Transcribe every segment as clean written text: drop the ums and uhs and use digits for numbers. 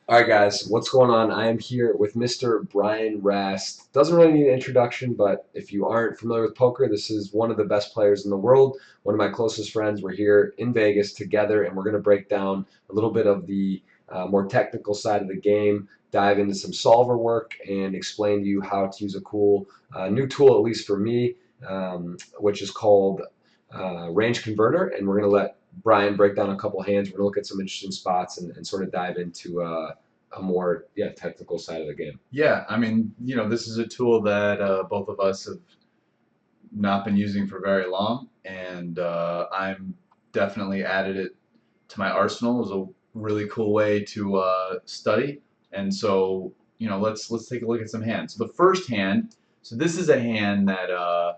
Alright guys, what's going on? I am here with Mr. Brian Rast. Doesn't really need an introduction, but if you aren't familiar with poker, this is one of the best players in the world. One of my closest friends. We're here in Vegas together, and we're going to break down a little bit of the more technical side of the game, dive into some solver work, and explain to you how to use a cool new tool, at least for me, which is called RangeConverter, and we're going to let Brian break down a couple hands. We're going to look at some interesting spots and sort of dive into a more technical side of the game. Yeah, I mean, this is a tool that both of us have not been using for very long, and I'm definitely added it to my arsenal as a really cool way to study. And so, let's take a look at some hands. So the first hand, so this is a hand that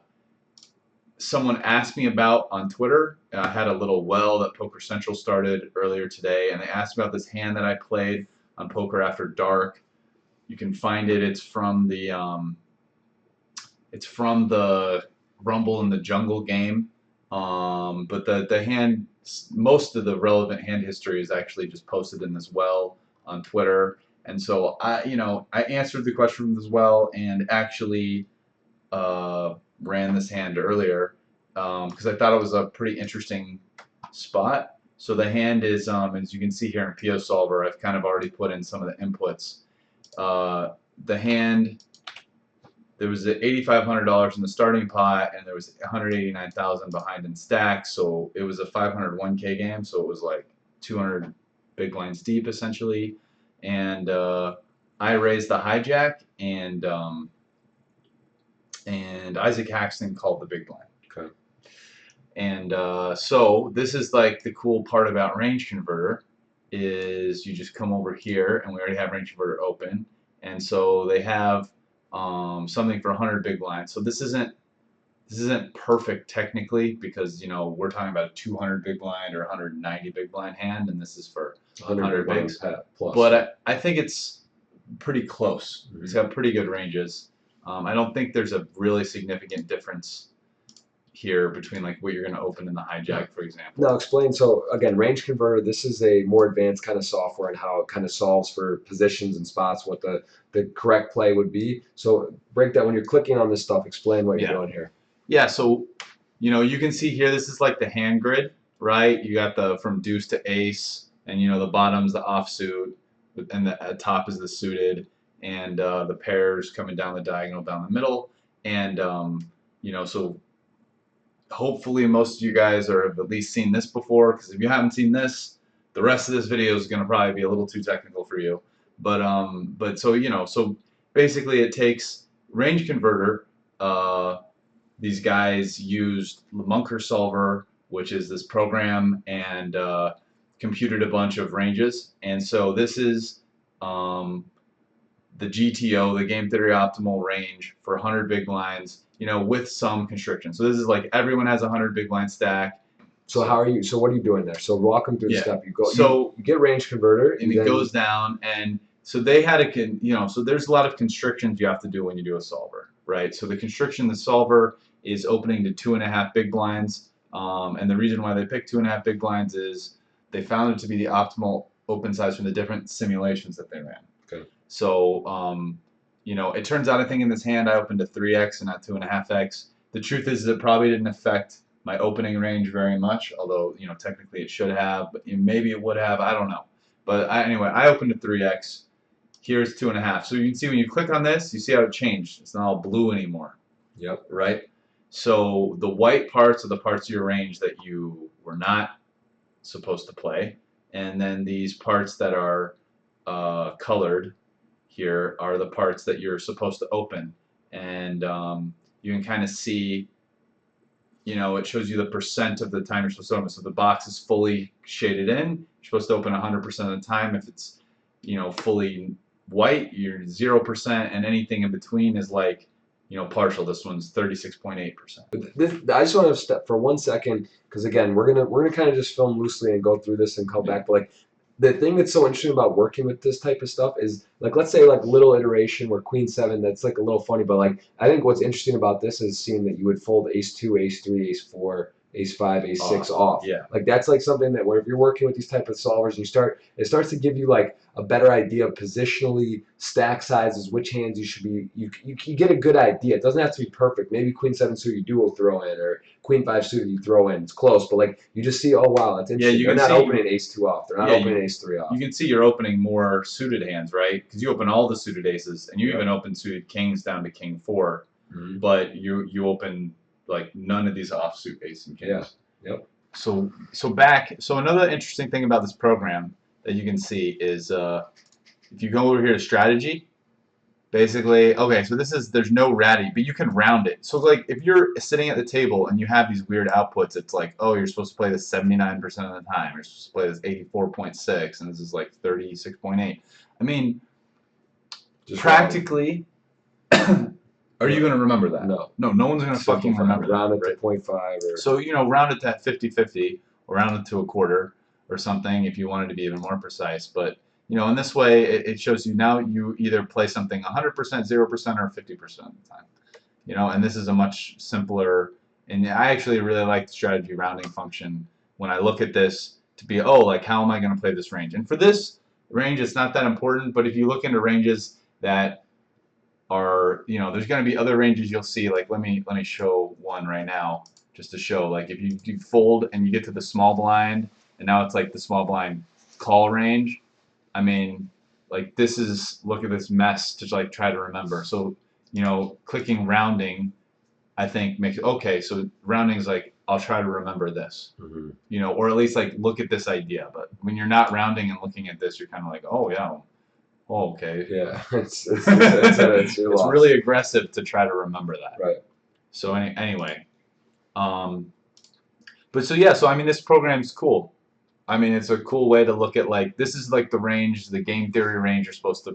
someone asked me about on Twitter. I had a little well that Poker Central started earlier today, and they asked about this hand that I played on Poker After Dark. You can find it. It's from the Rumble in the Jungle game. But the hand, most of the relevant hand history is actually just posted in this well on Twitter. And so I answered the question as well, and actually ran this hand earlier because I thought it was a pretty interesting spot. So the hand is, as you can see here in PO Solver, I've kind of already put in some of the inputs. The hand, there was $8,500 in the starting pot, and there was $189,000 behind in stacks. So it was a 501k game. So it was like 200 big blinds deep essentially. And I raised the hijack, and Isaac Haxton called the big blind. Okay. And so this is like the cool part about RangeConverter is you just come over here, and we already have RangeConverter open, and so they have something for 100 big blinds. So this isn't perfect technically because we're talking about a 200 big blind or 190 big blind hand, and this is for 100 bigs. Plus. But I think it's pretty close. It's got pretty good ranges. I don't think there's a really significant difference here between like what you're going to open in the hijack, for example. Now explain. So again, RangeConverter. This is a more advanced kind of software and how it kind of solves for positions and spots, what the correct play would be. So break that when you're clicking on this stuff. Explain what you're doing here. Yeah. So you can see here. This is like the hand grid, right? You got the from deuce to ace, and the bottom's the offsuit, and the top is the suited, and the pairs coming down the diagonal down the middle, and so hopefully most of you guys have at least seen this before, because if you haven't seen this, the rest of this video is going to probably be a little too technical for you. But so basically it takes RangeConverter. These guys used Munker Solver, which is this program, and computed a bunch of ranges. And so this is the GTO, the Game Theory Optimal Range for 100 big blinds, with some constriction. So this is like everyone has a 100 big blind stack. So how are you? So what are you doing there? So walk them through the step. You go. So you get RangeConverter, and it goes down, and so they had a so there's a lot of constrictions you have to do when you do a solver, right? So the constriction, the solver is opening to 2.5 big blinds, and the reason why they picked 2.5 big blinds is they found it to be the optimal open size from the different simulations that they ran. Okay. So it turns out I think in this hand I opened to 3x and not 2.5x. The truth is it probably didn't affect my opening range very much, although technically it should have, but maybe it would have. I don't know. But anyway, I opened to 3x. Here's 2.5. So you can see when you click on this, you see how it changed. It's not all blue anymore. Yep. Right? So the white parts are the parts of your range that you were not supposed to play, and then these parts that are colored here are the parts that you're supposed to open. And you can kind of see, it shows you the percent of the time you're supposed to open. So the box is fully shaded in, you're supposed to open 100% of the time. If it's fully white, you're 0%, and anything in between is like partial. This one's 36.8%. I just want to step for 1 second, because again, we're gonna kind of just film loosely and go through this and come back. But like the thing that's so interesting about working with this type of stuff is, like, let's say like little iteration where Queen 7, that's like a little funny, but like I think what's interesting about this is seeing that you would fold Ace 2, Ace 3, Ace 4, ace-5, ace-6 off. Yeah. Like that's like something that where if you're working with these type of solvers, it starts to give you like a better idea of positionally, stack sizes, which hands you should be. You get a good idea. It doesn't have to be perfect. Maybe queen-7 suited you duo throw in, or queen-5 suited you throw in. It's close, but like you just see, oh wow, that's interesting. you They're can not see, opening ace-2 off. They're not opening ace-3 off. You can see you're opening more suited hands, right? Because you open all the suited aces, and you even open suited kings down to king-4. But you open like none of these offsuit ace and kings. Yeah. Yep. So another interesting thing about this program that you can see is if you go over here to strategy, basically, okay, so there's no ratty, but you can round it. So like if you're sitting at the table and you have these weird outputs, it's like, oh, you're supposed to play this 79% of the time, you're supposed to play this 84.6, and this is like 36.8. I mean, just practically. Are you going to remember that? No. No one's going to fucking remember that. Round it to 0.5 or... So, round it to 50-50 or round it to a quarter or something if you wanted to be even more precise. But, in this way, it shows you now you either play something 100%, 0%, or 50% of the time. And this is a much simpler, and I actually really like the strategy rounding function when I look at this to be, like, how am I going to play this range? And for this range, it's not that important, but if you look into ranges that are, there's going to be other ranges you'll see, like let me show one right now just to show, like if you fold and you get to the small blind and now it's like the small blind call range, I mean, like this is, look at this mess to like try to remember. So clicking rounding I think makes, okay, so rounding is like, I'll try to remember this, or at least like look at this idea. But when you're not rounding and looking at this, you're kind of like, oh yeah, oh, okay. Yeah, it's really aggressive to try to remember that. Right. So anyway, but so yeah, so I mean this program's cool. I mean it's a cool way to look at, like, this is like the range, the game theory range you're supposed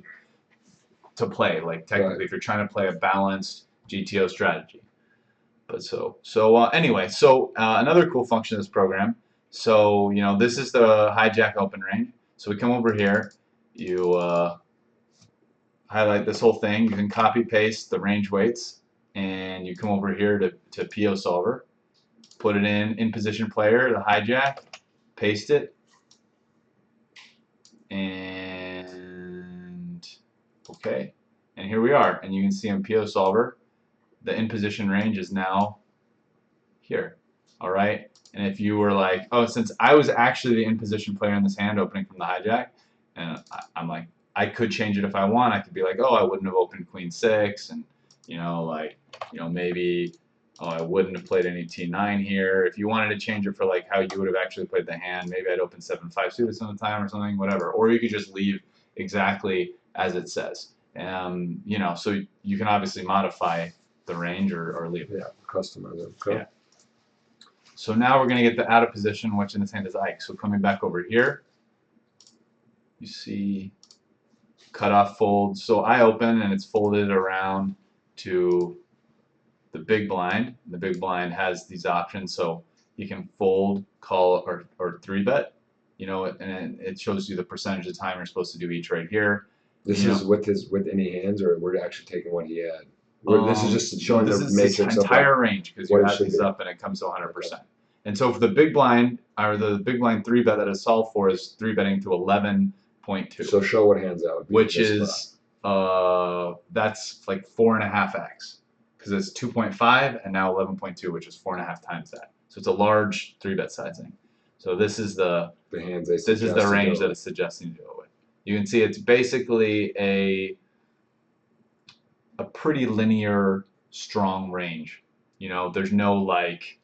to play. Like technically, if you're trying to play a balanced GTO strategy. But anyway, another cool function of this program. So this is the hijack open range. So we come over here. You highlight this whole thing. You can copy paste the range weights, and you come over here to PO solver, put it in position player, the hijack, paste it, and okay, and here we are. And you can see on PO solver, the in position range is now here. All right, and if you were like, oh, since I was actually the in position player in this hand opening from the hijack, and I'm like, I could change it if I want. I could be like, oh, I wouldn't have opened queen-6, and maybe, oh, I wouldn't have played any T9 here. If you wanted to change it for like how you would have actually played the hand, maybe I'd open 7-5 suited some of the time or something, whatever. Or you could just leave exactly as it says. So you can obviously modify the range or leave it. Yeah, customize it. Okay. Yeah. So now we're going to get the out of position, which in this hand is Ike. So coming back over here, you see cutoff fold. So I open and it's folded around to the big blind. The big blind has these options, so you can fold, call, or 3-bet. And it shows you the percentage of time you're supposed to do each right here. This is with any hands, or we're actually taking what he had. This is just showing the matrix of entire range, because you add these up and it comes to 100%. Okay. And so for the big blind, or the big blind 3-bet that is solved for, is 3-betting to 11.2. So show what hands that would be. Which is that's like 4.5x, because it's 2.5 and now 11.2, which is 4.5 times that. So it's a large 3-bet sizing. So this is the hands. This is the range that it's suggesting to go with. You can see it's basically a pretty linear, strong range. There's no like,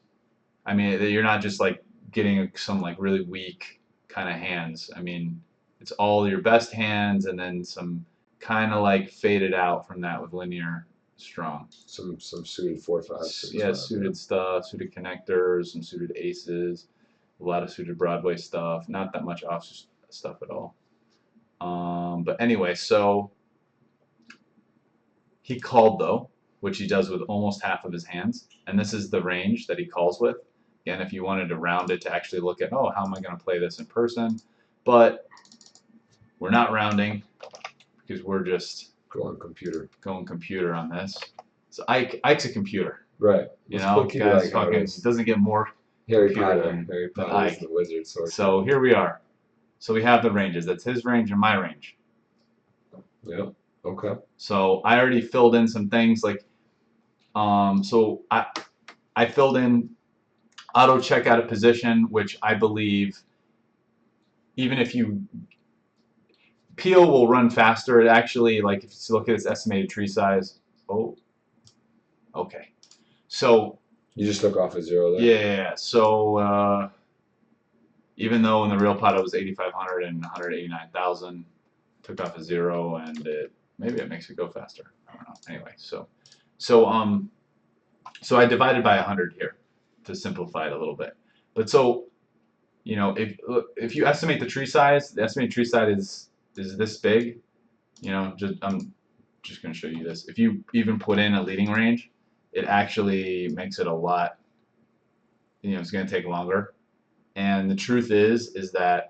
I mean, you're not just like getting some like really weak kind of hands. I mean, it's all your best hands and then some kind of like faded out from that with linear strong. Some suited 4-5. Yeah, suited stuff, suited connectors, some suited aces, a lot of suited Broadway stuff. Not that much off stuff at all. But anyway, so he called though, which he does with almost half of his hands, and this is the range that he calls with. Again, if you wanted to round it to actually look at, oh, how am I going to play this in person? But we're not rounding because we're just going computer on this. So Ike's a computer. Right. Guys, fucking doesn't get more Harry computer Potter. than, Harry than Potter is Ike. the wizard sorcerer. So here we are. So we have the ranges. That's his range and my range. Yep. Okay. So I already filled in some things like, so I filled in auto check out of position, which I believe even if you PO will run faster. It actually, like if you look at its estimated tree size. Oh, okay. So You just took off a 0 there. yeah. So even though in the real pot it was 8,500 and 189,000, took off a 0, and maybe it makes it go faster. I don't know. Anyway, so I divided by 100 here to simplify it a little bit. But so, you know, if you estimate the tree size, the estimated tree size is this big. You know, I'm just going to show you this. If you even put in a leading range, it actually makes it a lot. You know, it's going to take longer. And the truth is that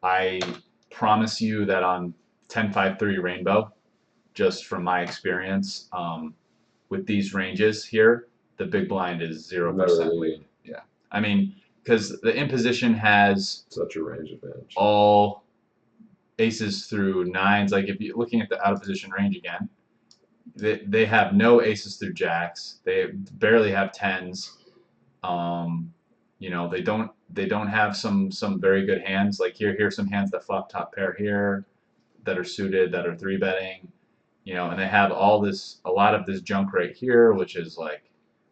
I promise you that on 10-5-3 Rainbow, just from my experience, with these ranges here, the big blind is 0% lead. Yeah, I mean, because the imposition has such a range advantage. All aces through nines. Like if you're looking at the out of position range again, they have no aces through jacks. They barely have tens. You know, they don't have some very good hands. Like here's some hands that flop top pair here, that are suited, that are 3-betting. You know, and they have a lot of this junk right here, which is like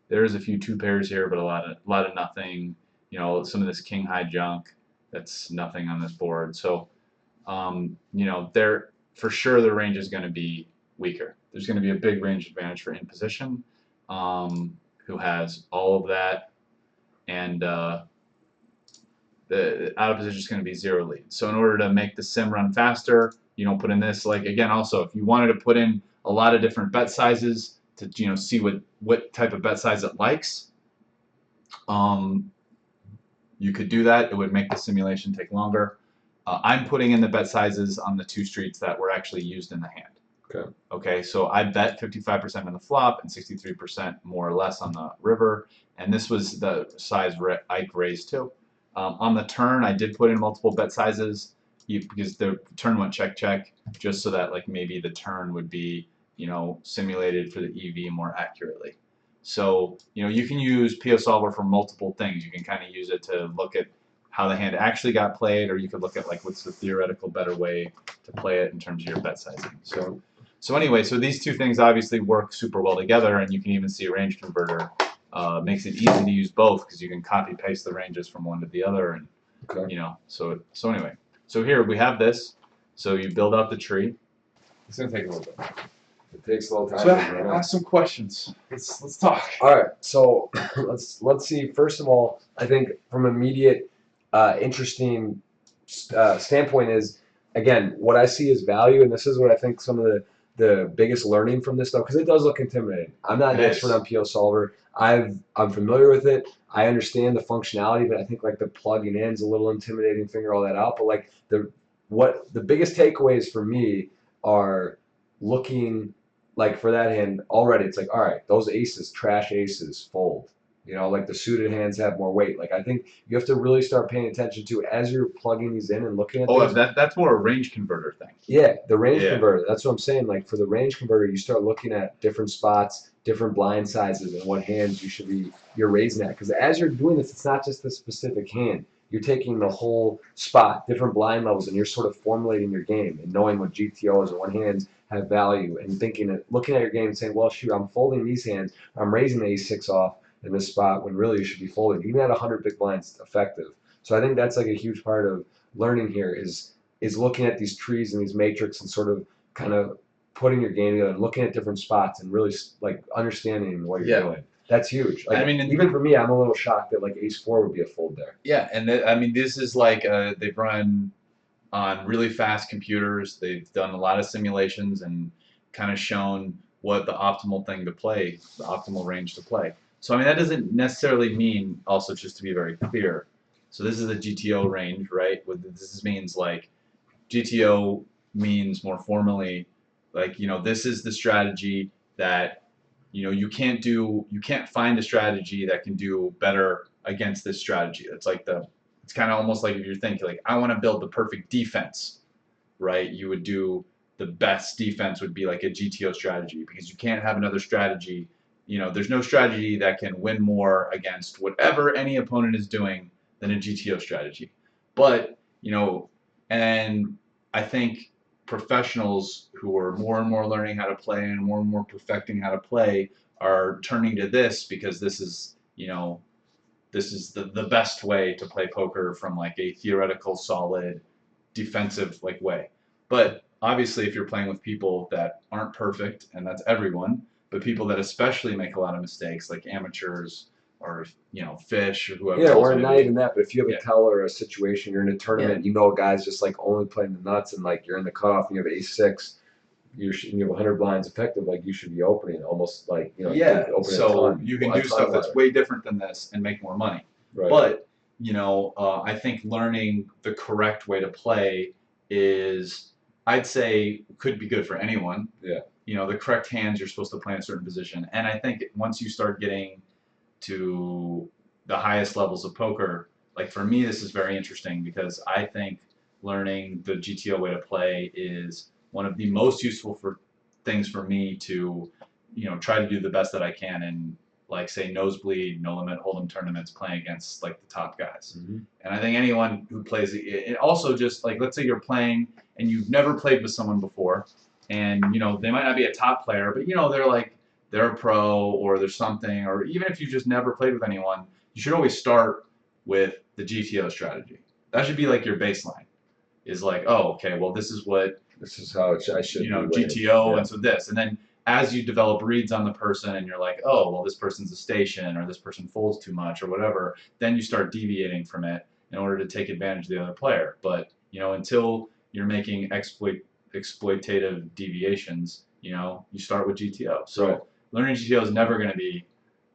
there's a few 2 pairs here, but a lot of nothing. You know, some of this king high junk that's nothing on this board. So, you know, for sure the range is going to be weaker. There's going to be a big range advantage for in position, who has all of that, and the out of position is going to be 0 lead. So in order to make the sim run faster, you don't put in this. Like again, also if you wanted to put in a lot of different bet sizes to, you know, see what type of bet size it likes, you could do that. It would make the simulation take longer. I'm putting in the bet sizes on the 2 streets that were actually used in the hand. Okay. Okay, so I bet 55% on the flop and 63% more or less on the river, and this was the size Ike raised to. On the turn, I did put in multiple bet sizes because the turn went check check, just so that like maybe the turn would be, you know, simulated for the EV more accurately. So, you know, you can use PO Solver for multiple things. You can kind of use it to look at how the hand actually got played, or you could look at like what's the theoretical better way to play it in terms of your bet sizing. So anyway, so these two things obviously work super well together, and you can even see RangeConverter makes it easy to use both because you can copy paste the ranges from one to the other, and you know. So anyway, so here we have this. So you build out the tree. It's gonna take a little bit. It takes a little time. So ask some questions. Let's talk. All right, so let's see. First of all, I think from immediate interesting standpoint is, again, what I see as value, and this is what I think some of the biggest learning from this stuff, because it does look intimidating. I'm not an expert on PO Solver. I'm familiar with it. I understand the functionality, but I think like the plugging in is a little intimidating, figure all that out. But like the biggest takeaways for me are looking like for that hand already. It's like, all right, those aces, trash aces, fold. You know, like the suited hands have more weight. Like I think you have to really start paying attention to as you're plugging these in and looking at. Oh, that's more a RangeConverter thing. Yeah, the RangeConverter. That's what I'm saying. Like for the RangeConverter, you start looking at different spots, different blind sizes, and what hands you're raising at. Because as you're doing this, it's not just the specific hand. You're taking the whole spot, different blind levels, and you're sort of formulating your game and knowing what GTOs and what hands have value, and looking at your game and saying, well, shoot, I'm folding these hands. I'm raising the ace-6 off in this spot when really you should be folding. Even at 100 big blinds, effective. So I think that's like a huge part of learning here is looking at these trees and these matrix and sort of kind of putting your game together and looking at different spots and really like understanding what you're doing. That's huge. Like, I mean, even for me, I'm a little shocked that like ace-4 would be a fold there. Yeah, and I mean, this is like they've run on really fast computers. They've done a lot of simulations and kind of shown what the optimal thing to play, the optimal range to play. So I mean, that doesn't necessarily mean, also just to be very clear, so this is the GTO range, right? This means like GTO means more formally, like, you know, this is the strategy that you can't find a strategy that can do better against this strategy. It's kind of almost like if you're thinking like, I want to build the perfect defense, right? You would do the best defense would be like a GTO strategy, because you can't have another strategy. There's no strategy that can win more against whatever any opponent is doing than a GTO strategy. But, and I think professionals who are more and more learning how to play and more perfecting how to play are turning to this, because this is the best way to play poker from like a theoretical, solid, defensive like way. But obviously, if you're playing with people that aren't perfect, and that's everyone, but people that especially make a lot of mistakes, like amateurs or fish or whoever Yeah, else or may not be. even that, but if you have a Yeah. tell or a situation, you're in a tournament, a guy's just like only playing the nuts, and like you're in the cutoff, and you have ace-6, you have 100 blinds effective, like you should be opening almost like Yeah, opening so a ton, you can do stuff that's better. way different than this and make more money. Right. But I think learning the correct way to play is, I'd say, could be good for anyone. Yeah. The correct hands you're supposed to play in a certain position, and I think once you start getting to the highest levels of poker, like for me, this is very interesting, because I think learning the GTO way to play is one of the most useful things for me to, try to do the best that I can in, like, say, nosebleed, no limit hold'em tournaments, playing against like the top guys. Mm-hmm. And I think anyone who plays it also, just like, let's say you're playing and you've never played with someone before, and they might not be a top player, but they're a pro, or there's something, or even if you just never played with anyone, you should always start with the GTO strategy. That should be like your baseline. Is like, oh, okay, well, this is how I should be GTO, yeah. and so this, and then as you develop reads on the person, and you're like, oh, well, this person's a station, or this person folds too much, or whatever, then you start deviating from it in order to take advantage of the other player. But until you're making exploitative deviations, you start with GTO. So Right. learning GTO is never going to be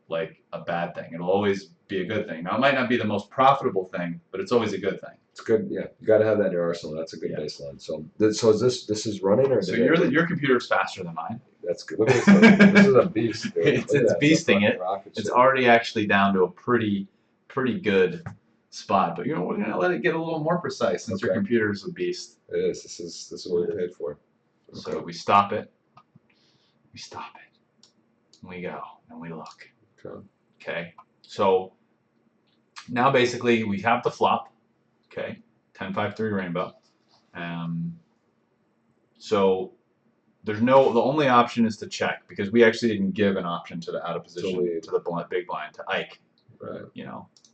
like a bad thing. It'll always be a good thing. Now, it might not be the most profitable thing, but it's always a good thing. It's good. Yeah, you got to have that in your arsenal. That's a good baseline. So is this is running, or so your computer's faster than mine? That's good. Look at this. This is a beast. Dude. It's beasting it. It's already actually down to a pretty good spot. But we're gonna let it get a little more precise, since your computer's a beast. It is. This is what we paid for. Okay. So we stop it. We stop it. And we go and we look. Okay. So now basically we have the flop. Okay. 10-5-3 rainbow. So the only option is to check, because we actually didn't give an option to the out of position to the big blind, to Ike. Right.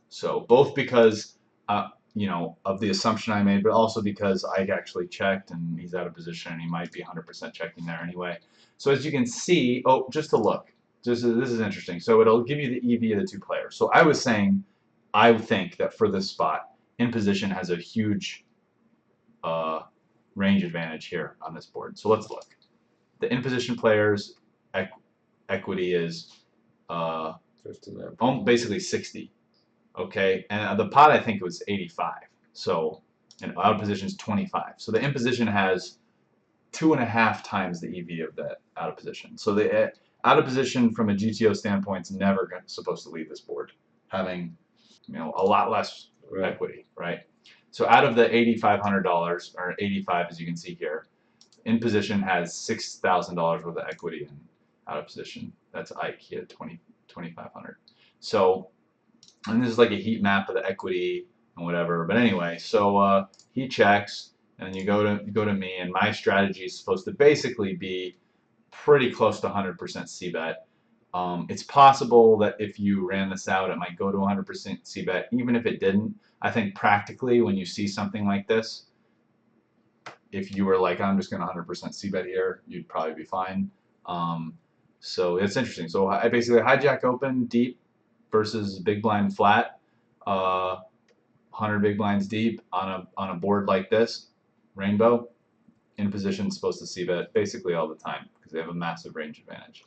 So both because of the assumption I made, but also because Ike actually checked, and he's out of position, and he might be 100% checking there anyway. So as you can see, just to look, this is interesting. So it'll give you the EV of the two players. So I was saying, I think that for this spot, in position has a huge range advantage here on this board. So let's look. The in position players' equity is 59. basically 60. Okay, and the pot, I think it was 85. So, and out of position is 25. So the in position has 2.5 times the EV of that out of position. So the out of position from a GTO standpoint is never supposed to lead this board, having a lot less equity, right? So out of the $8,500, or 85 as you can see here, in position has $6,000 worth of equity, and out of position, that's Ike, he had 2,500. So, and this is like a heat map of the equity and whatever. But anyway, so he checks, and you go to me, and my strategy is supposed to basically be pretty close to 100% c-bet. It's possible that if you ran this out, it might go to 100% c-bet. Even if it didn't, I think practically when you see something like this, if you were like, I'm just going to 100% c-bet here, you'd probably be fine. So it's interesting. So I basically hijack open deep versus big blind flat, 100 big blinds deep on a board like this, rainbow, in position, supposed to c-bet basically all the time, because they have a massive range advantage.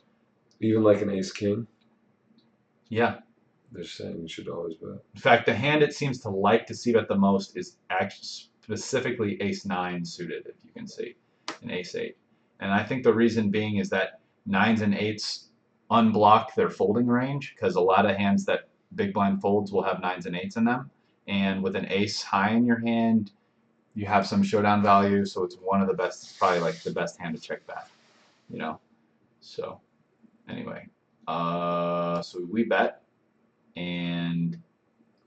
Even like an ace-king? Yeah. They're saying you should always bet. In fact, the hand it seems to like to c-bet the most is actually specifically ace-9 suited, if you can see, and ace-8. And I think the reason being is that 9s and 8s unblock their folding range, because a lot of hands that big blind folds will have 9s and 8s in them, and with an ace high in your hand, you have some showdown value, so it's one of the best, it's probably like the best hand to check back, you know. So anyway, so we bet, and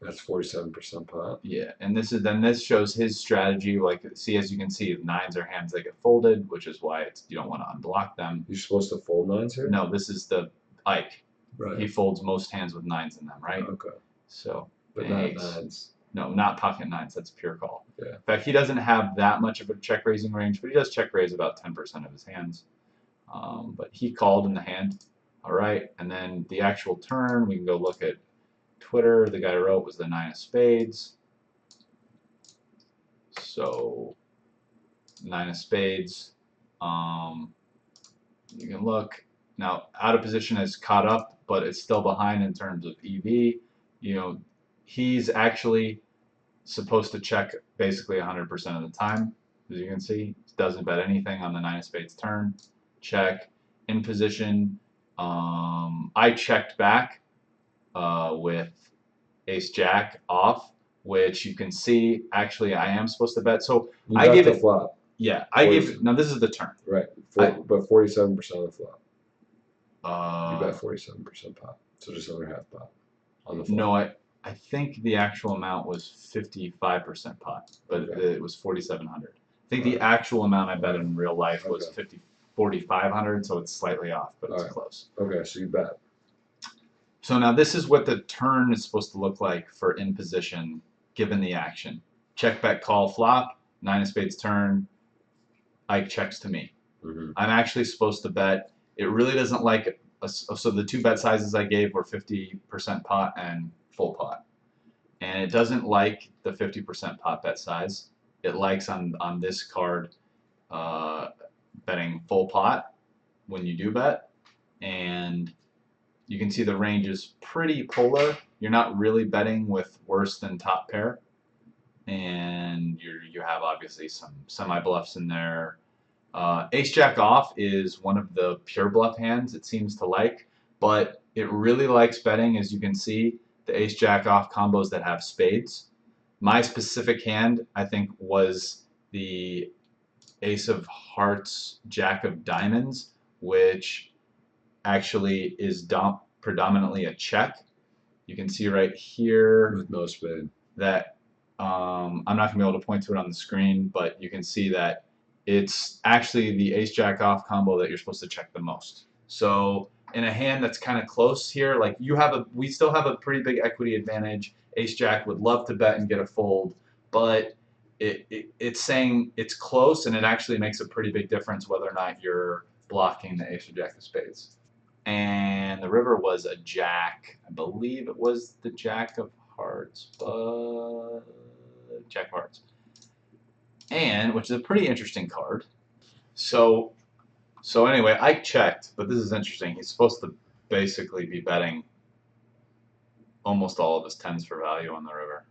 That's 47% pot. yeah, and this shows his strategy. Like, see, as you can see, 9s are hands that get folded, which is why you don't want to unblock them. You're supposed to fold 9s here? No, this is the Ike. Right. He folds most hands with 9s in them, right? Okay. So, but not 9s. No, not pocket 9s. That's pure call. Yeah. In fact, he doesn't have that much of a check raising range, but he does check raise about 10% of his hands. But he called in the hand. All right, and then the actual turn, we can go look at Twitter. The guy wrote was the 9 of spades. So 9 of spades. You can look now. Out of position is caught up, but it's still behind in terms of EV. You know, he's actually supposed to check basically 100% of the time. As you can see, he doesn't bet anything on the 9 of spades turn. Check in position. I checked back with ace jack off, which you can see actually I am supposed to bet. So you I bet gave the it flop. Yeah, I gave it. Now this is the turn. Right, but 47% of the flop. You bet Uh, 47% pot, so just under half pot on the flop. no, I think the actual amount was 55% pot, but Okay. it was 4,700. I think the actual amount I bet in real life was 4,500, so it's slightly off, but it's close. Okay, so you bet. So now this is what the turn is supposed to look like for in position, given the action. Check, bet, call, flop, 9 of spades turn, Ike checks to me. Mm-hmm. I'm actually supposed to bet. It really doesn't like, so the two bet sizes I gave were 50% pot and full pot. And it doesn't like the 50% pot bet size. It likes on this card betting full pot when you do bet. And you can see the range is pretty polar. You're not really betting with worse than top pair. And you have obviously some semi-bluffs in there. Ace Jack off is one of the pure bluff hands it seems to like, but it really likes betting, as you can see, the Ace Jack off combos that have spades. My specific hand, I think, was the Ace of Hearts, Jack of Diamonds, which actually is predominantly a check. You can see right here with no spade that I'm not going to be able to point to it on the screen, but you can see that it's actually the ace jack off combo that you're supposed to check the most. So in a hand that's kind of close here, like we still have a pretty big equity advantage. Ace jack would love to bet and get a fold, but it's saying it's close, and it actually makes a pretty big difference whether or not you're blocking the ace or jack of spades. And the river was a jack. I believe it was the jack of hearts, but jack of hearts. And which is a pretty interesting card. So anyway, I checked, but this is interesting. He's supposed to basically be betting almost all of his tens for value on the river.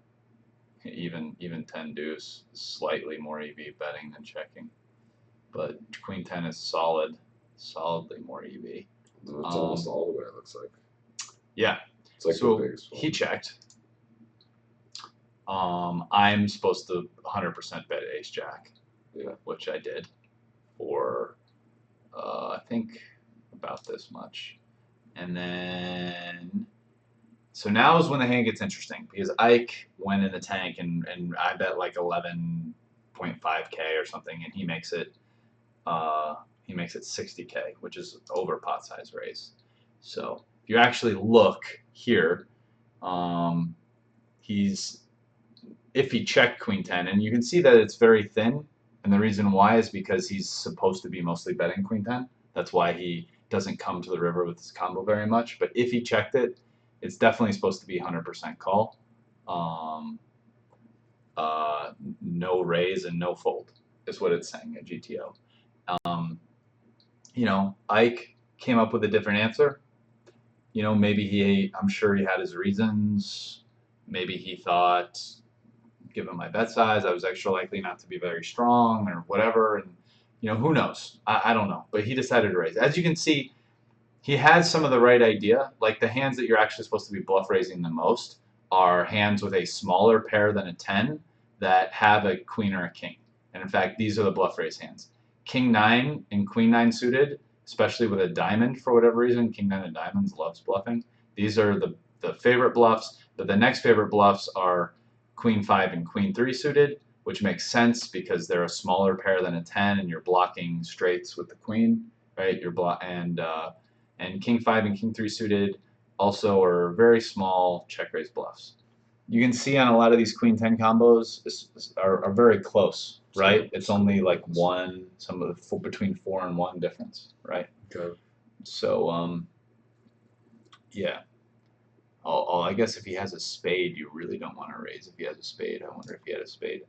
Even 10 deuce, slightly more EV betting than checking. But queen 10 is solidly more EV. It's almost all the way, it looks like. Yeah. It's like so the biggest one. He checked. I'm supposed to 100% bet ace jack, which I did for I think about this much. And then so now is when the hand gets interesting, because Ike went in the tank and I bet like 11.5k or something, and he makes it 60k, which is over pot size raise. So if you actually look here, if he checked queen 10, and you can see that it's very thin, and the reason why is because he's supposed to be mostly betting queen 10. That's why he doesn't come to the river with his combo very much. But if he checked it, it's definitely supposed to be 100% call. No raise and no fold is what it's saying at GTO. Ike came up with a different answer. Maybe I'm sure he had his reasons. Maybe he thought, given my bet size, I was extra likely not to be very strong or whatever. And, who knows? I don't know. But he decided to raise. As you can see, he had some of the right idea. Like the hands that you're actually supposed to be bluff raising the most are hands with a smaller pair than a 10 that have a queen or a king. And in fact, these are the bluff raise hands. King 9 and Queen 9 suited, especially with a diamond for whatever reason. King 9 of diamonds loves bluffing. These are the favorite bluffs, but the next favorite bluffs are Queen 5 and Queen 3 suited, which makes sense because they're a smaller pair than a 10 and you're blocking straights with the queen, right? And King 5 and King 3 suited also are very small check raise bluffs. You can see on a lot of these Queen 10 combos are very close, right? It's only like one, some of the between 4 and 1 difference, right? Okay. So, yeah. I guess if he has a spade, you really don't want to raise if he has a spade. I wonder if he had a spade.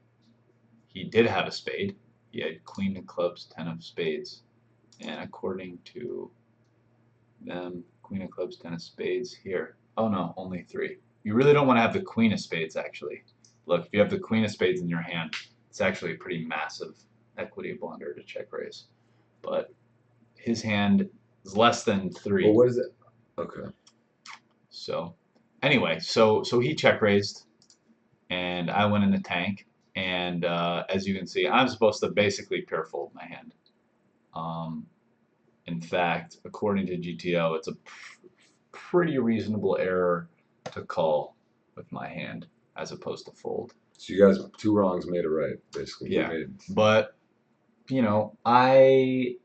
He did have a spade. He had Queen of clubs, 10 of spades. And according to them, Queen of clubs, 10 of spades here. Oh no, only 3. You really don't want to have the Queen of spades, actually. Look, if you have the Queen of spades in your hand, it's actually a pretty massive equity blunder to check raise. But his hand is less than 3. Well, what is it? Okay. So, anyway, so he check raised, and I went in the tank. And as you can see, I'm supposed to basically pure fold my hand. In fact, according to GTO, it's a pretty reasonable error to call with my hand as opposed to fold. So you guys, 2 wrongs made a right, basically. Yeah, but you know, I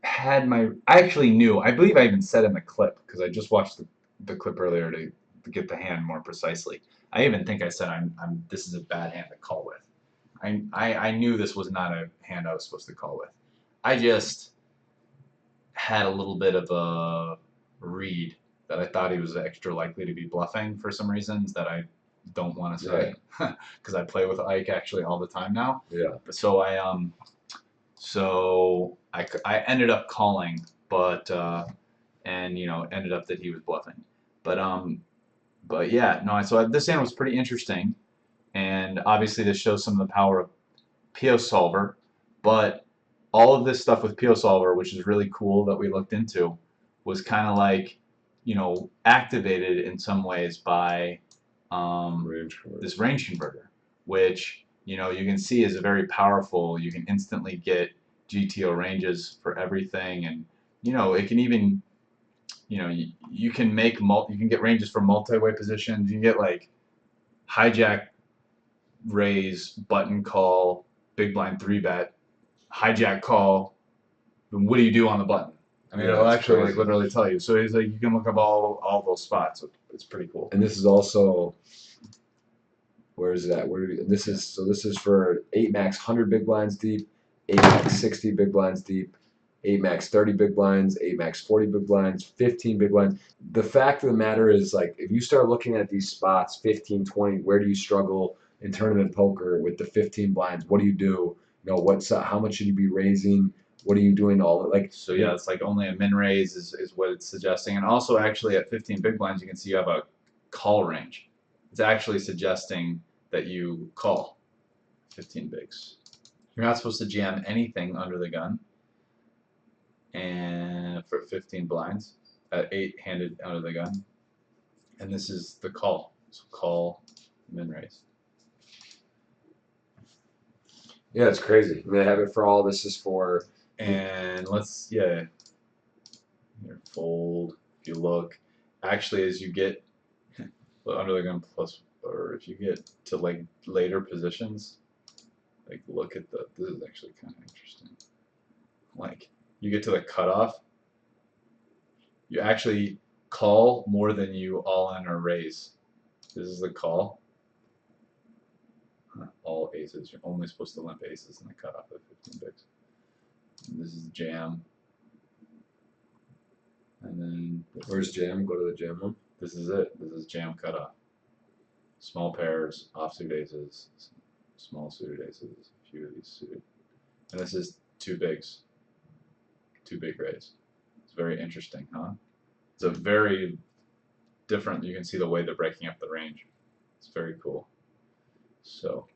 actually knew. I believe I even said in the clip because I just watched the clip earlier to get the hand more precisely. I even think I said this is a bad hand to call with. I knew this was not a hand I was supposed to call with. I just had a little bit of a read that I thought he was extra likely to be bluffing for some reasons that I don't want to say because I play with Ike actually all the time now. Yeah. So I ended up calling, but and you know ended up that he was bluffing, but yeah, no. So this hand was pretty interesting, and obviously this shows some of the power of PO Solver, but all of this stuff with PO Solver, which is really cool that we looked into, was kind of like, you know, activated in some ways by this range converter, which, you know, you can see is a very powerful. You can instantly get GTO ranges for everything, and you know, it can even, you know, you can make you can get ranges for multi-way positions. You can get like hijack, raise, button call, big blind 3-bet, hijack call. What do you do on the button? I mean, it'll actually like literally tell you. So he's like, you can look up all those spots. It's pretty cool. And this is also, where is that? This is for 8 max 100 big blinds deep, 8 max 60 big blinds deep, 8 max 30 big blinds, 8 max 40 big blinds, 15 big blinds. The fact of the matter is, like, if you start looking at these spots, 15, 20, where do you struggle in tournament poker with the 15 blinds? What do you do? You know, how much should you be raising? What are you doing? So yeah, it's like only a min raise is what it's suggesting, and also actually at 15 big blinds you can see you have a call range. It's actually suggesting that you call 15 bigs. You're not supposed to jam anything under the gun, and for 15 blinds at 8-handed under the gun, and this is the call. So call, min raise. Yeah, it's crazy. I mean, they have it for all. This is for. And let's, yeah, here, fold. If you look, actually, as you get under the gun plus, or if you get to like later positions, like look at this is actually kind of interesting. Like you get to the cutoff, you actually call more than you all in or raise. This is the call. All aces. You're only supposed to limp aces in the cutoff of 15 bigs. And this is jam. And then Where's jam? Go to the jam one. This is it. This is jam cutoff. Small pairs, offsuit aces, small suited aces, a few of these suited. And this is 2 bigs. 2 big raise. It's very interesting, huh? It's a very different, you can see the way they're breaking up the range. It's very cool. So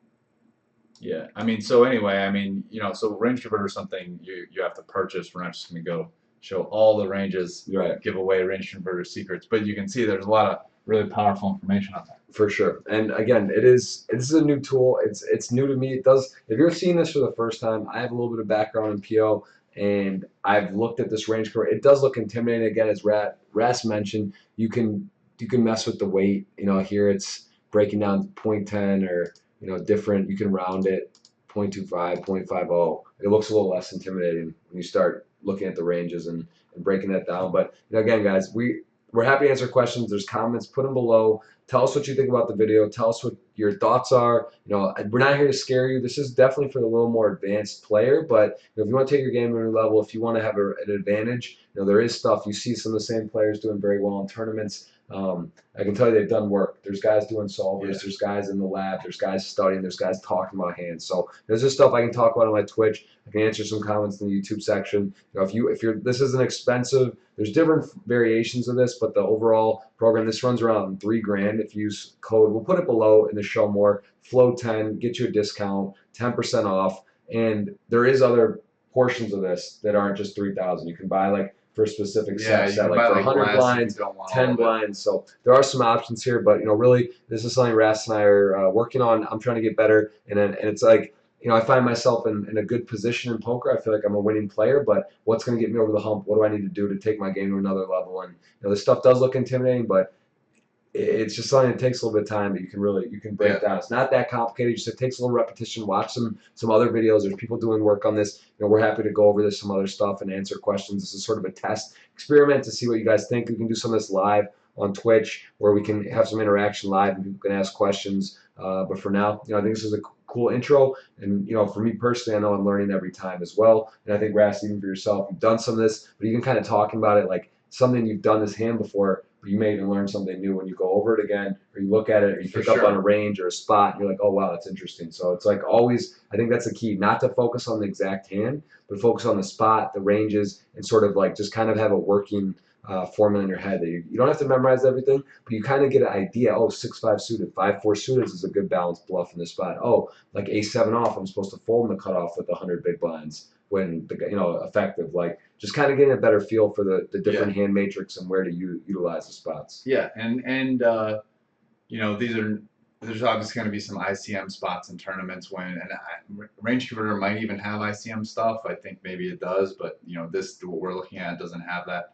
yeah, I mean, so anyway, I mean, you know, so range converter is something you have to purchase. We're not just going to go show all the ranges, Right. give away range converter secrets. But you can see there's a lot of really powerful information on there. For sure. And again, this is a new tool. It's new to me. It does, if you're seeing this for the first time, I have a little bit of background in PO, and I've looked at this range converter. It does look intimidating. Again, as Rast mentioned, you can mess with the weight. Here it's breaking down 0.10 or different. You can round it 0.25, 0.50. It looks a little less intimidating when you start looking at the ranges and breaking that down. But again, guys, we're happy to answer questions. There's comments, put them below. Tell us what you think about the video. Tell us what your thoughts are. We're not here to scare you. This is definitely for the little more advanced player, but if you want to take your game to a new level, if you want to have an advantage, there is stuff. You see some of the same players doing very well in tournaments. I can tell you they've done work. There's guys doing solvers. There's guys in the lab. There's guys studying. There's guys talking about hands. So there's just stuff I can talk about on my Twitch. I can answer some comments in the YouTube section. This isn't expensive. There's different variations of this, but the overall program, this runs around $3,000 if you use code. We'll put it below in the show more. Flow10, get you a discount, 10% off. And there is other portions of this that aren't just 3,000. You can buy like for a specific set, like for 100 blinds, 10 blinds. So there are some options here, but really this is something Rast and I are working on. I'm trying to get better, and it's like, I find myself in a good position in poker. I feel like I'm a winning player, but what's going to get me over the hump? What do I need to do to take my game to another level? And this stuff does look intimidating, but it's just something that takes a little bit of time that you can break down. It's not that complicated. It takes a little repetition. Watch some other videos. There's people doing work on this. We're happy to go over this, some other stuff, and answer questions. This is sort of a test experiment to see what you guys think. We can do some of this live on Twitch, where we can have some interaction live and people can ask questions. But for now, I think this is a cool intro, and for me personally, I know I'm learning every time as well. And I think Rast, even for yourself, you've done some of this, but even kind of talking about it like something you've done this hand before, but you may even learn something new when you go over it again, or you look at it, or you pick up on a range or a spot, and you're like, oh wow, that's interesting. So it's like always, I think that's the key, not to focus on the exact hand, but focus on the spot, the ranges, and sort of like just kind of have a working formula in your head that you don't have to memorize everything, but you kind of get an idea. Oh, 6-5 suited, 5-4 suited is a good balanced bluff in this spot. Oh, like A7 off, I'm supposed to fold in the cutoff with 100 big blinds when effective. Like just kind of getting a better feel for the different hand matrix and where to utilize the spots. Yeah, and there's obviously going to be some ICM spots in tournaments Range Converter might even have ICM stuff. I think maybe it does, but what we're looking at doesn't have that.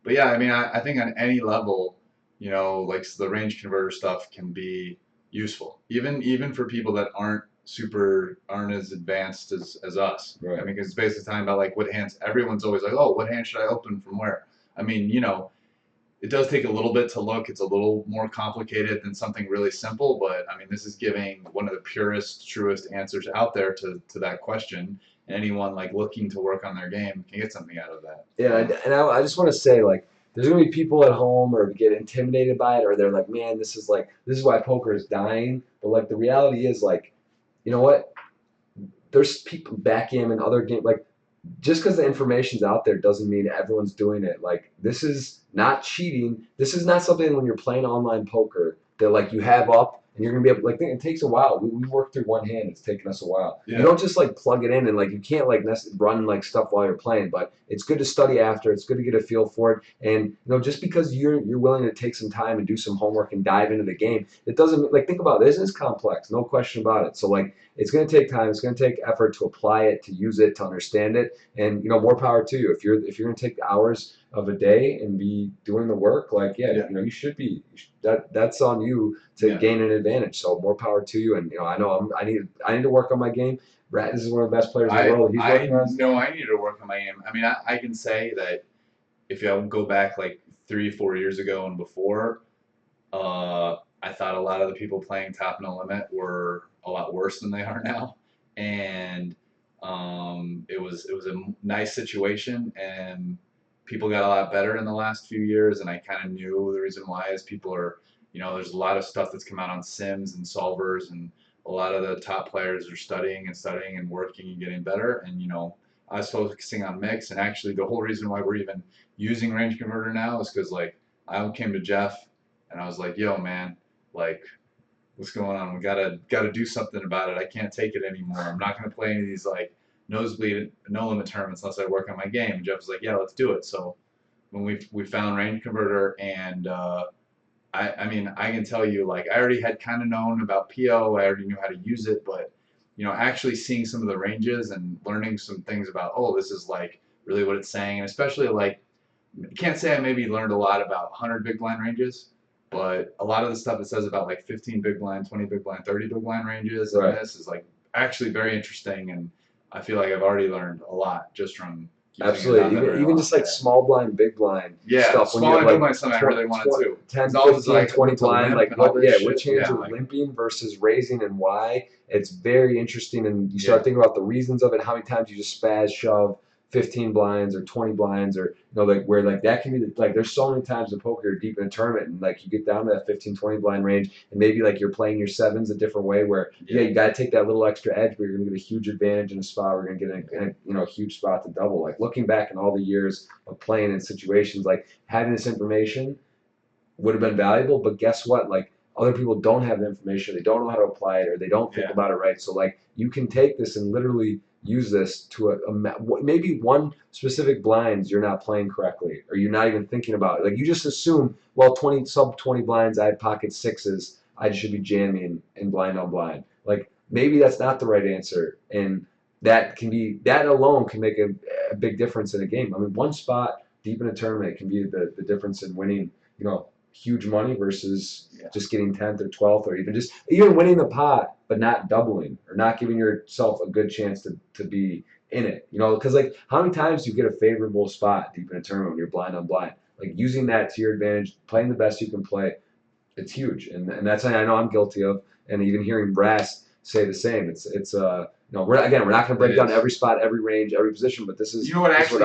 But yeah, I mean, I think on any level, like the Range Converter stuff can be useful, even for people that aren't as advanced as us. Right. I mean, because it's basically talking about like what hands. Everyone's always like, oh, what hand should I open from where? I mean, it does take a little bit to look. It's a little more complicated than something really simple, but I mean, this is giving one of the purest, truest answers out there to that question. Anyone like looking to work on their game can get something out of that. Yeah, and I just want to say, like, there's gonna be people at home or get intimidated by it, or they're like, man, this is why poker is dying. But like the reality is, like, you know what? There's people backgammon, other game, like, just because the information's out there doesn't mean everyone's doing it. Like, this is not cheating. This is not something when you're playing online poker that like you have up and you're gonna be able. Like, it takes a while. We worked through one hand. It's taken us a while. Yeah. You don't just like plug it in and like you can't like run like stuff while you're playing. But it's good to study after. It's good to get a feel for it. And just because you're willing to take some time and do some homework and dive into the game, it doesn't like think about it. This is complex, no question about it. So like it's going to take time. It's going to take effort to apply it, to use it, to understand it. And more power to you. If you're going to take hours of a day and be doing the work, like you should be. That's on you to gain an advantage. So more power to you. And I know I need to work on my game. Brad, this is one of the best players in the world. He's working on. No, I need to work on my game. I mean, I can say that if I go back like 3-4 years ago and before, I thought a lot of the people playing top no limit were a lot worse than they are now, and it was a nice situation, and people got a lot better in the last few years, and I kind of knew the reason why is people are, there's a lot of stuff that's come out on sims and solvers, and a lot of the top players are studying and working and getting better, and I was focusing on mix, and actually the whole reason why we're even using Range Converter now is because like I came to Jeff and I was like, yo man, like what's going on? We gotta do something about it. I can't take it anymore. I'm not gonna play any of these like nosebleed, no limit tournaments unless I work on my game. And Jeff was like, yeah, let's do it. So when we found RangeConverter, and I mean, I can tell you, like, I already had kind of known about PO, I already knew how to use it, but you know, actually seeing some of the ranges and learning some things about, oh, this is like really what it's saying, and especially like, can't say I maybe learned a lot about 100 big blind ranges, but a lot of the stuff it says about like 15 big blind, 20 big blind, 30 big blind ranges, and this is like actually very interesting, and I feel like I've already learned a lot just from using it. Absolutely. Even just like small blind, big blind stuff. Small blind, big blind, something I really wanted to. 10, 15, like 20 blind, like what change you're limping versus raising and why. It's very interesting, and you start thinking about the reasons of it, how many times you just spaz shove 15 blinds or 20 blinds, or like where like that can be like there's so many times in poker you're deep in a tournament and like you get down to that 15-20 blind range, and maybe like you're playing your sevens a different way where you got to take that little extra edge, but you're gonna get a huge advantage in a spot. We're gonna get a huge spot to double. Like looking back in all the years of playing in situations, like having this information would have been valuable, but guess what? Like other people don't have the information, they don't know how to apply it, or they don't think about it right. So like you can take this and literally use this to maybe one specific blinds you're not playing correctly, or you're not even thinking about it. Like you just assume, well, sub 20 blinds, I had pocket sixes, I should be jamming in blind on blind. Like maybe that's not the right answer, and that alone can make a big difference in a game. I mean, one spot deep in a tournament can be the difference in winning, huge money versus just getting 10th or 12th, or even winning the pot but not doubling, or not giving yourself a good chance to be in it. Because like how many times do you get a favorable spot deep in a tournament when you're blind on blind? Like using that to your advantage, playing the best you can play, it's huge, and that's something I know I'm guilty of, and even hearing Rast say the same. We're not going to break down every spot, every range, every position, but this is actually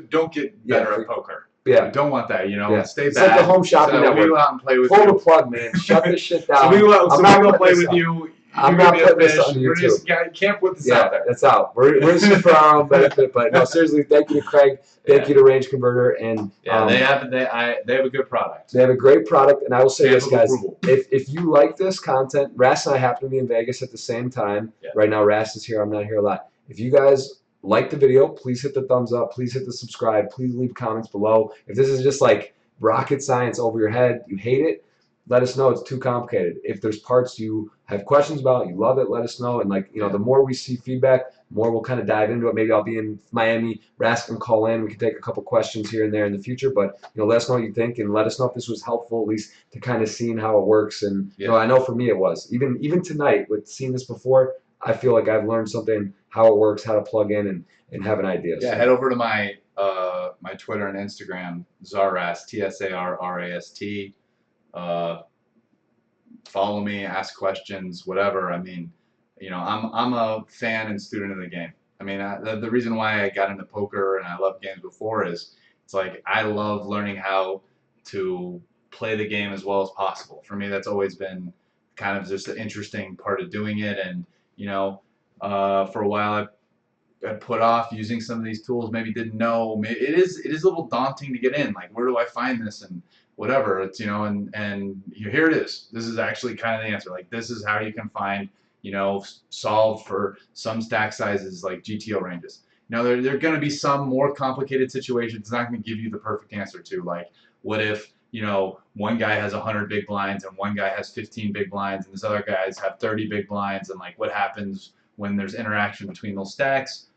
don't get better at poker. Yeah. You don't want that, Stay it's back. Like the home shopping network. We go out and play with Pull you. the plug, man. Shut this shit down. So we go play with you. I'm not putting this on YouTube. You can't put this out there. That's out. We're just for our own benefit, but no, seriously, thank you to Craig. Thank you to RangeConverter, and they have a good product. They have a great product, and I will say this, guys: if you like this content, Rast and I happen to be in Vegas at the same time. Right now, Rast is here. I'm not here a lot. If you guys like the video, please hit the thumbs up. Please hit the subscribe. Please leave comments below. If this is just like rocket science over your head, you hate it, let us know. It's too complicated. If there's parts you have questions about, you love it, let us know. And like, the more we see feedback, more we'll kind of dive into it. Maybe I'll be in Miami. Rast can call in. We can take a couple questions here and there in the future. But let us know what you think, and let us know if this was helpful, at least to kind of seeing how it works. And I know for me it was. Even tonight, with seeing this before, I feel like I've learned something, how it works, how to plug in and have an idea. Yeah, head over to my my Twitter and Instagram, Zarrast, TSARRAST. Follow me, ask questions, whatever. I mean, I'm a fan and student of the game. I mean, the reason why I got into poker and I loved games before is it's like I love learning how to play the game as well as possible. For me, that's always been kind of just the interesting part of doing it. And for a while I put off using some of these tools. Maybe didn't know. It is a little daunting to get in. Like, where do I find this and whatever? It's and here it is. This is actually kind of the answer. Like, this is how you can find solve for some stack sizes like GTO ranges. There are going to be some more complicated situations. It's not going to give you the perfect answer to, like, what if one guy has 100 big blinds and one guy has 15 big blinds and this other guys have 30 big blinds, and like what happens when there's interaction between those stacks.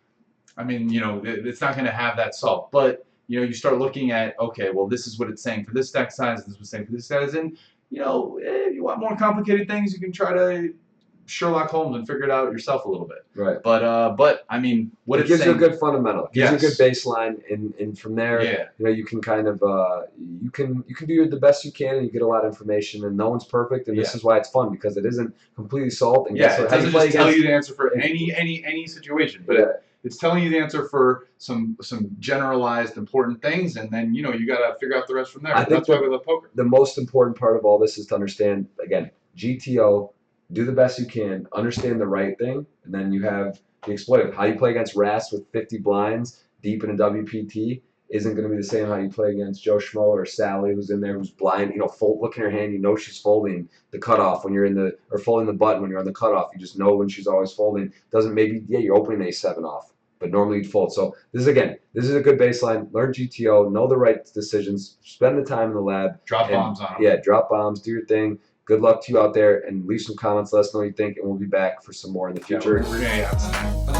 I mean, it's not going to have that solved, but you start looking at, okay, well, this is what it's saying for this stack size, this is what it's saying for this size, and if you want more complicated things, you can try to Sherlock Holmes and figure it out yourself a little bit. Right. But I mean, what it gives you a good fundamental, it gives you a good baseline, and from there, you can kind of you can do the best you can, and you get a lot of information, and no one's perfect, and this is why it's fun, because it isn't completely solved. And it doesn't just tell you the answer for any situation, but it's telling you the answer for some generalized important things, and then you got to figure out the rest from there. I think that's why we love poker. The most important part of all this is to understand, again, GTO. Do the best you can, understand the right thing, and then you have the exploitive. How you play against Rast with 50 blinds deep in a WPT isn't going to be the same how you play against Joe Schmo or Sally, who's in there, who's blind. Look in her hand, she's folding the cutoff when you're or folding the button when you're on the cutoff. You just know when she's always folding. You're opening A7 off. but normally you'd fold. So this is a good baseline. Learn GTO, know the right decisions, spend the time in the lab. Drop bombs on them. Yeah, drop bombs, do your thing. Good luck to you out there, and leave some comments. Let us know what you think, and we'll be back for some more in the future. Yeah,